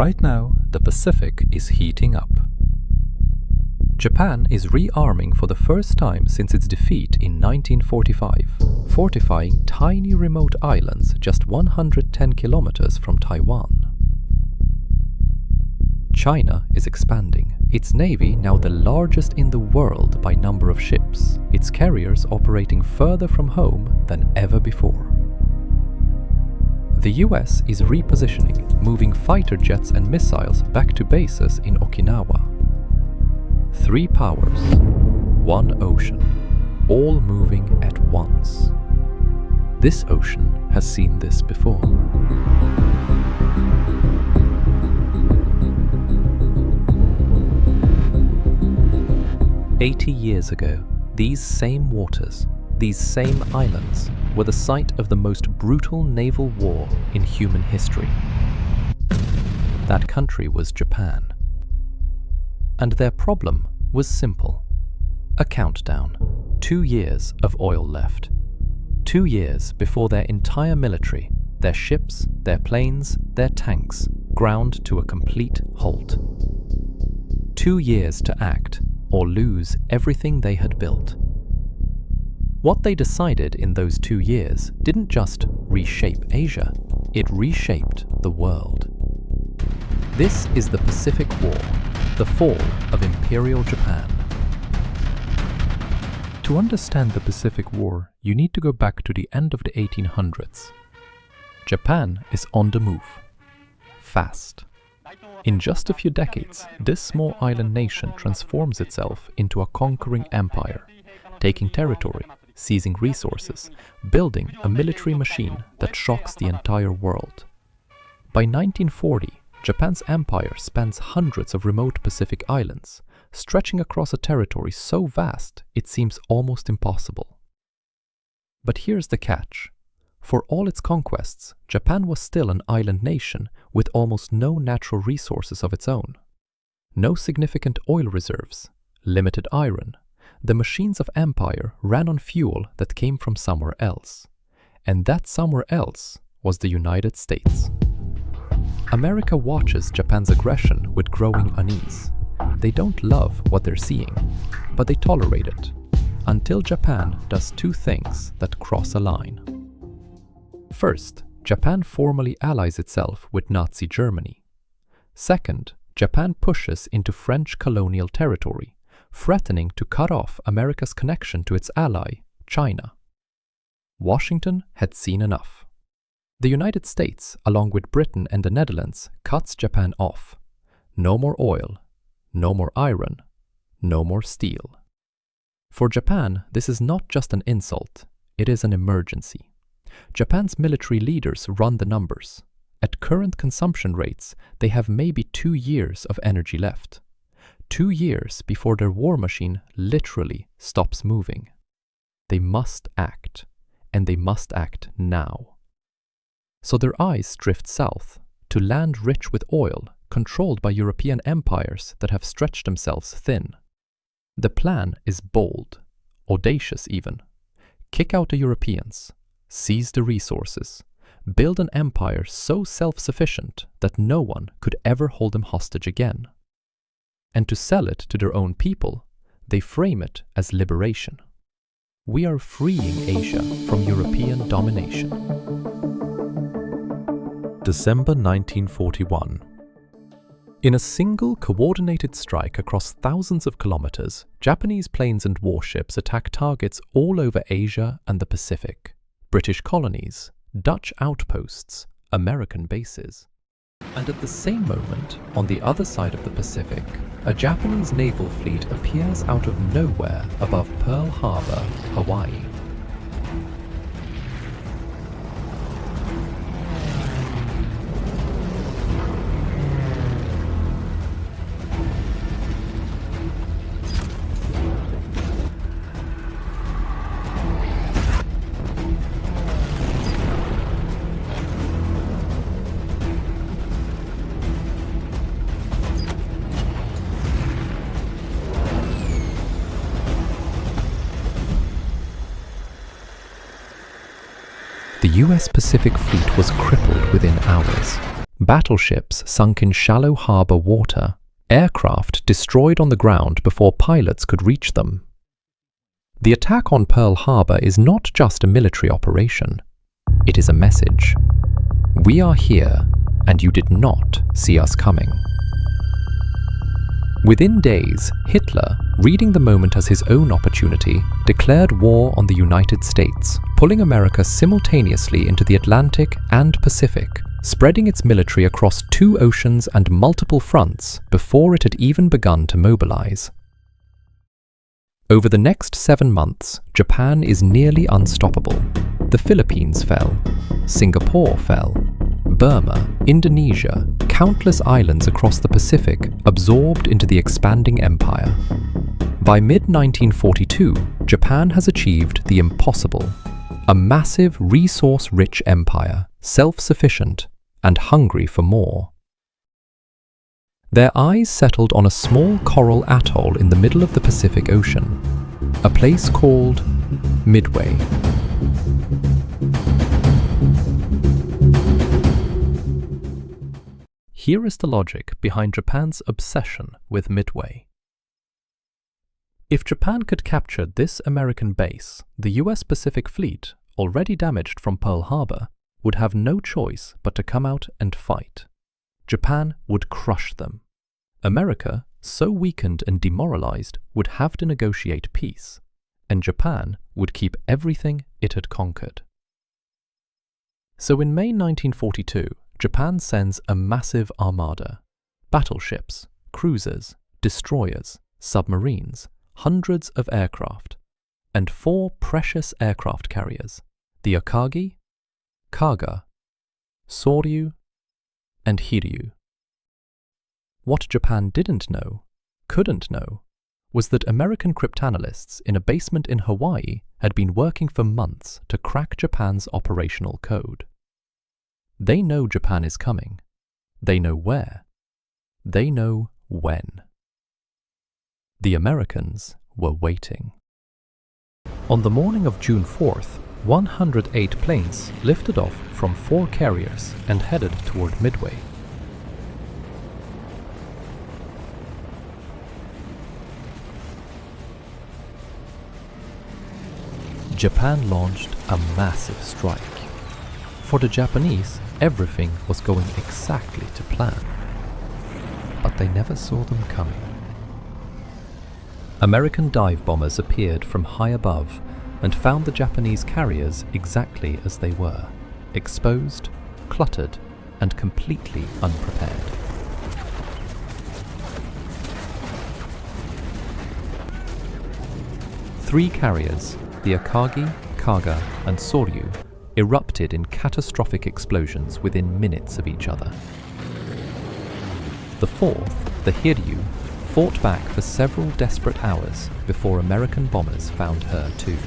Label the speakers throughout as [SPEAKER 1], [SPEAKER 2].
[SPEAKER 1] Right now, the Pacific is heating up. Japan is rearming for the first time since its defeat in 1945, fortifying tiny remote islands just 110 kilometers from Taiwan. China is expanding, its navy now the largest in the world by number of ships, its carriers operating further from home than ever before. The US is repositioning, moving fighter jets and missiles back to bases in Okinawa. 3 powers, 1 ocean, all moving at once. This ocean has seen this before. "80 years ago, these same waters, these same islands, were the site of the most brutal naval war in human history. That country was Japan. And their problem was simple. A countdown. 2 years of oil left. 2 years before their entire military, their ships, their planes, their tanks, ground to a complete halt. 2 years to act, or lose everything they had built. What they decided in those 2 years didn't just reshape Asia, it reshaped the world. This is the Pacific War, the fall of Imperial Japan. To understand the Pacific War, you need to go back to the end of the 1800s. Japan is on the move. Fast. In just a few decades, this small island nation transforms itself into a conquering empire, taking territory, seizing resources, building a military machine that shocks the entire world. By 1940, Japan's empire spans hundreds of remote Pacific islands, stretching across a territory so vast it seems almost impossible. But here's the catch. For all its conquests, Japan was still an island nation with almost no natural resources of its own. No significant oil reserves, limited iron. The machines of empire ran on fuel that came from somewhere else. And that somewhere else was the United States. America watches Japan's aggression with growing unease. They don't love what they're seeing, but they tolerate it, until Japan does 2 things that cross a line. First, Japan formally allies itself with Nazi Germany. Second, Japan pushes into French colonial territory, threatening to cut off America's connection to its ally, China. Washington had seen enough. The United States, along with Britain and the Netherlands, cuts Japan off. No more oil, no more iron, no more steel. For Japan, this is not just an insult, it is an emergency. Japan's military leaders run the numbers. At current consumption rates, they have maybe 2 years of energy left. 2 years before their war machine literally stops moving. They must act, and they must act now. So their eyes drift south, to land rich with oil, controlled by European empires that have stretched themselves thin. The plan is bold, audacious even. Kick out the Europeans, seize the resources, build an empire so self-sufficient that no one could ever hold them hostage again. And to sell it to their own people, they frame it as liberation. We are freeing Asia from European domination. December 1941. In a single coordinated strike across thousands of kilometers, Japanese planes and warships attack targets all over Asia and the Pacific. British colonies, Dutch outposts, American bases. And at the same moment, on the other side of the Pacific, a Japanese naval fleet appears out of nowhere above Pearl Harbor, Hawaii. The US Pacific Fleet was crippled within hours. Battleships sunk in shallow harbour water, aircraft destroyed on the ground before pilots could reach them. The attack on Pearl Harbor is not just a military operation. It is a message. We are here, and you did not see us coming. Within days, Hitler, reading the moment as his own opportunity, declared war on the United States, pulling America simultaneously into the Atlantic and Pacific, spreading its military across 2 oceans and multiple fronts before it had even begun to mobilize. Over the next 7 months, Japan is nearly unstoppable. The Philippines fell, Singapore fell, Burma, Indonesia, countless islands across the Pacific absorbed into the expanding empire. By mid-1942, Japan has achieved the impossible, a massive resource-rich empire, self-sufficient and hungry for more. Their eyes settled on a small coral atoll in the middle of the Pacific Ocean, a place called Midway. Here is the logic behind Japan's obsession with Midway. If Japan could capture this American base, the US Pacific Fleet, already damaged from Pearl Harbor, would have no choice but to come out and fight. Japan would crush them. America, so weakened and demoralized, would have to negotiate peace, and Japan would keep everything it had conquered. So in May 1942, Japan sends a massive armada, battleships, cruisers, destroyers, submarines, hundreds of aircraft, and 4 precious aircraft carriers, the Akagi, Kaga, Soryu, and Hiryu. What Japan didn't know, couldn't know, was that American cryptanalysts in a basement in Hawaii had been working for months to crack Japan's operational code. They know Japan is coming. They know where. They know when. The Americans were waiting. On the morning of June 4th, 108 planes lifted off from 4 carriers and headed toward Midway. Japan launched a massive strike. For the Japanese, everything was going exactly to plan. But they never saw them coming. American dive bombers appeared from high above and found the Japanese carriers exactly as they were, exposed, cluttered, and completely unprepared. Three carriers, the Akagi, Kaga, and Soryu, erupted in catastrophic explosions within minutes of each other. The fourth, the Hiryu, fought back for several desperate hours before American bombers found her too.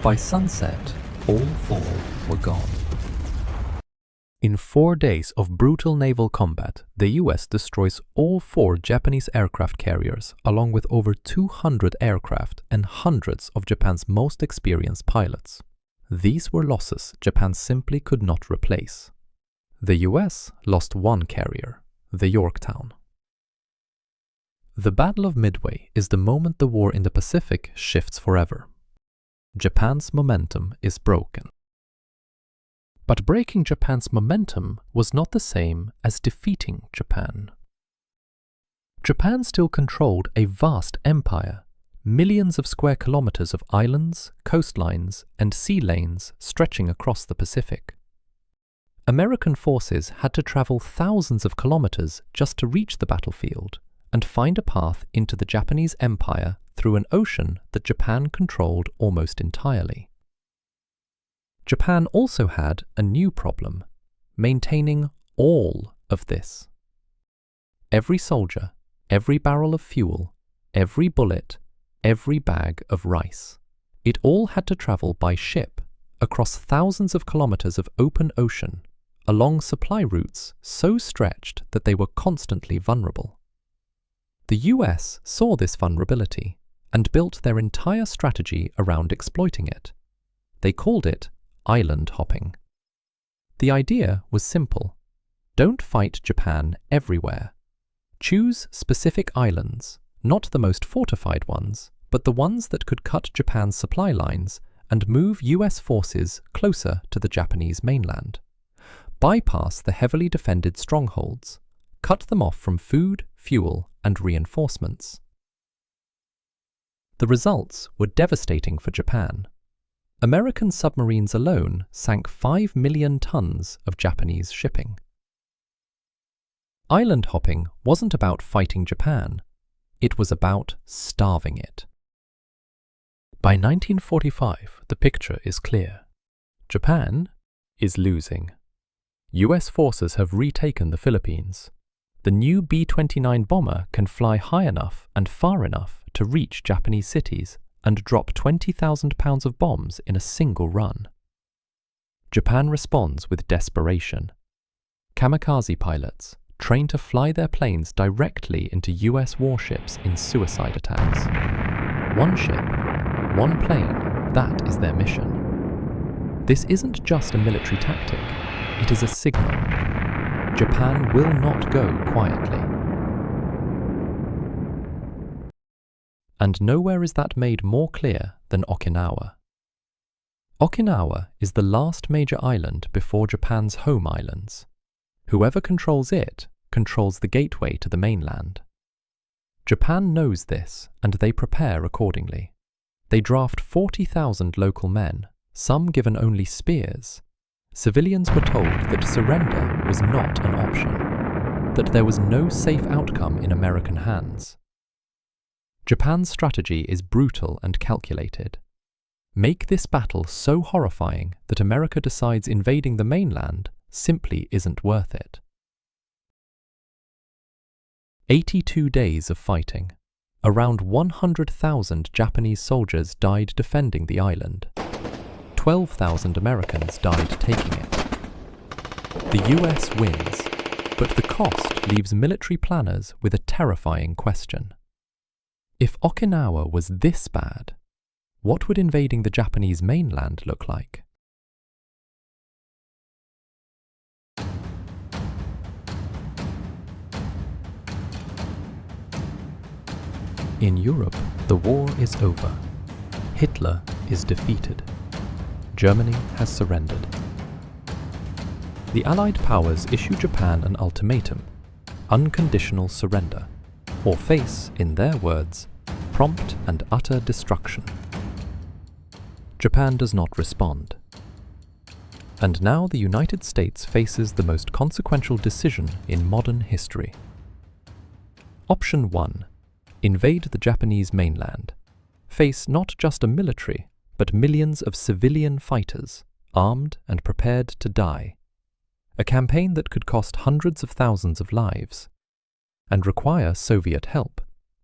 [SPEAKER 1] By sunset, all 4 were gone. In 4 days of brutal naval combat, the US destroys all 4 Japanese aircraft carriers, along with over 200 aircraft and hundreds of Japan's most experienced pilots. These were losses Japan simply could not replace. The US lost 1 carrier, the Yorktown. The Battle of Midway is the moment the war in the Pacific shifts forever. Japan's momentum is broken. But breaking Japan's momentum was not the same as defeating Japan. Japan still controlled a vast empire, millions of square kilometers of islands, coastlines, and sea lanes stretching across the Pacific. American forces had to travel thousands of kilometers just to reach the battlefield and find a path into the Japanese empire through an ocean that Japan controlled almost entirely. Japan also had a new problem, maintaining all of this. Every soldier, every barrel of fuel, every bullet, every bag of rice. It all had to travel by ship across thousands of kilometers of open ocean, along supply routes so stretched that they were constantly vulnerable. The US saw this vulnerability and built their entire strategy around exploiting it. They called it island hopping. The idea was simple. Don't fight Japan everywhere. Choose specific islands, not the most fortified ones, but the ones that could cut Japan's supply lines and move US forces closer to the Japanese mainland. Bypass the heavily defended strongholds. Cut them off from food, fuel, and reinforcements. The results were devastating for Japan. American submarines alone sank 5 million tons of Japanese shipping. Island hopping wasn't about fighting Japan. It was about starving it. By 1945, the picture is clear. Japan is losing. US forces have retaken the Philippines. The new B-29 bomber can fly high enough and far enough to reach Japanese cities and drop 20,000 pounds of bombs in a single run. Japan responds with desperation. Kamikaze pilots trained to fly their planes directly into US warships in suicide attacks. One ship, one plane, that is their mission. This isn't just a military tactic, it is a signal. Japan will not go quietly. And nowhere is that made more clear than Okinawa. Okinawa is the last major island before Japan's home islands. Whoever controls it controls the gateway to the mainland. Japan knows this, and they prepare accordingly. They draft 40,000 local men, some given only spears. Civilians were told that surrender was not an option, that there was no safe outcome in American hands. Japan's strategy is brutal and calculated. Make this battle so horrifying that America decides invading the mainland simply isn't worth it. 82 days of fighting. Around 100,000 Japanese soldiers died defending the island. 12,000 Americans died taking it. The US wins, but the cost leaves military planners with a terrifying question. If Okinawa was this bad, what would invading the Japanese mainland look like? In Europe, the war is over. Hitler is defeated. Germany has surrendered. The Allied powers issue Japan an ultimatum: unconditional surrender, or face, in their words, prompt and utter destruction. Japan does not respond. And now the United States faces the most consequential decision in modern history. Option 1. Invade the Japanese mainland. Face not just a military, but millions of civilian fighters, armed and prepared to die. A campaign that could cost hundreds of thousands of lives, and require Soviet help,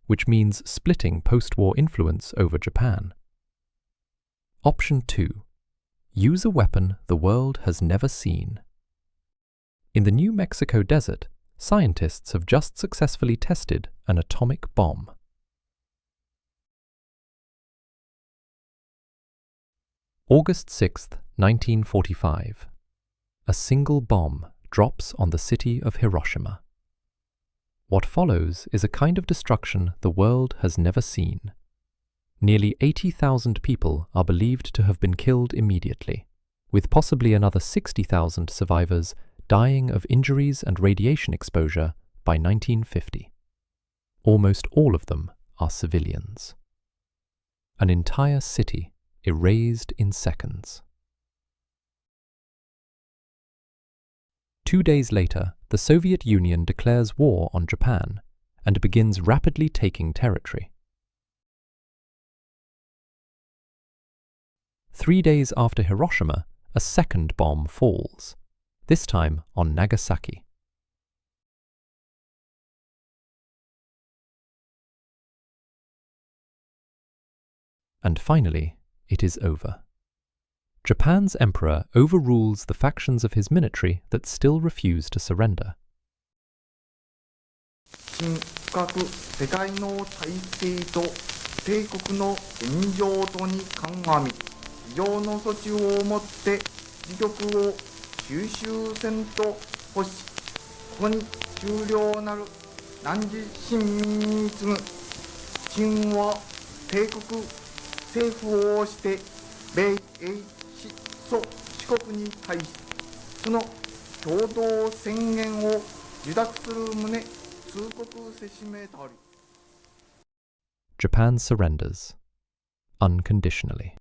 [SPEAKER 1] which means splitting post-war influence over Japan. Option 2. Use a weapon the world has never seen. In the New Mexico desert, scientists have just successfully tested an atomic bomb. August 6, 1945. A single bomb drops on the city of Hiroshima. What follows is a kind of destruction the world has never seen. Nearly 80,000 people are believed to have been killed immediately, with possibly another 60,000 survivors dying of injuries and radiation exposure by 1950. Almost all of them are civilians. An entire city erased in seconds. 2 days later, the Soviet Union declares war on Japan and begins rapidly taking territory. 3 days after Hiroshima, a second bomb falls, this time on Nagasaki. And finally, it is over. Japan's emperor overrules the factions of his military that still refuse to surrender.
[SPEAKER 2] 新深く世界の体制と帝国の現状とに鑑み、非常の措置をもって自局を九州戦と保し、ここに終了なる南次新民に次ぐ清和帝国政府をして米英四祖四国に対しその共同宣言を受諾する旨通告せしめたり。
[SPEAKER 1] Japan surrenders unconditionally.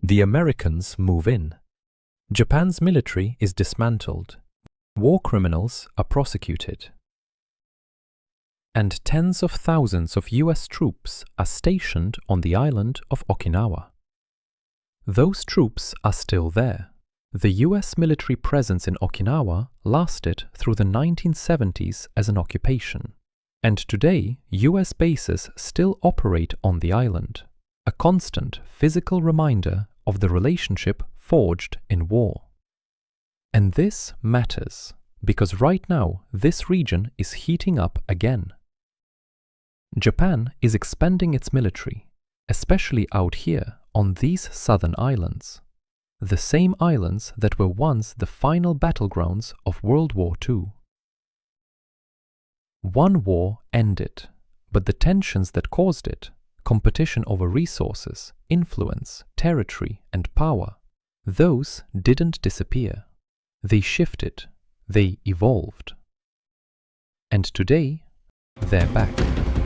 [SPEAKER 1] The Americans move in. Japan's military is dismantled. War criminals are prosecuted. And tens of thousands of US troops are stationed on the island of Okinawa. Those troops are still there. The US military presence in Okinawa lasted through the 1970s as an occupation. And today, US bases still operate on the island, a constant physical reminder of the relationship forged in war. And this matters, because right now this region is heating up again. Japan is expanding its military, especially out here on these southern islands, the same islands that were once the final battlegrounds of World War II. One war ended, but the tensions that caused it, competition over resources, influence, territory, and power, those didn't disappear. They shifted, they evolved. And today, they're back.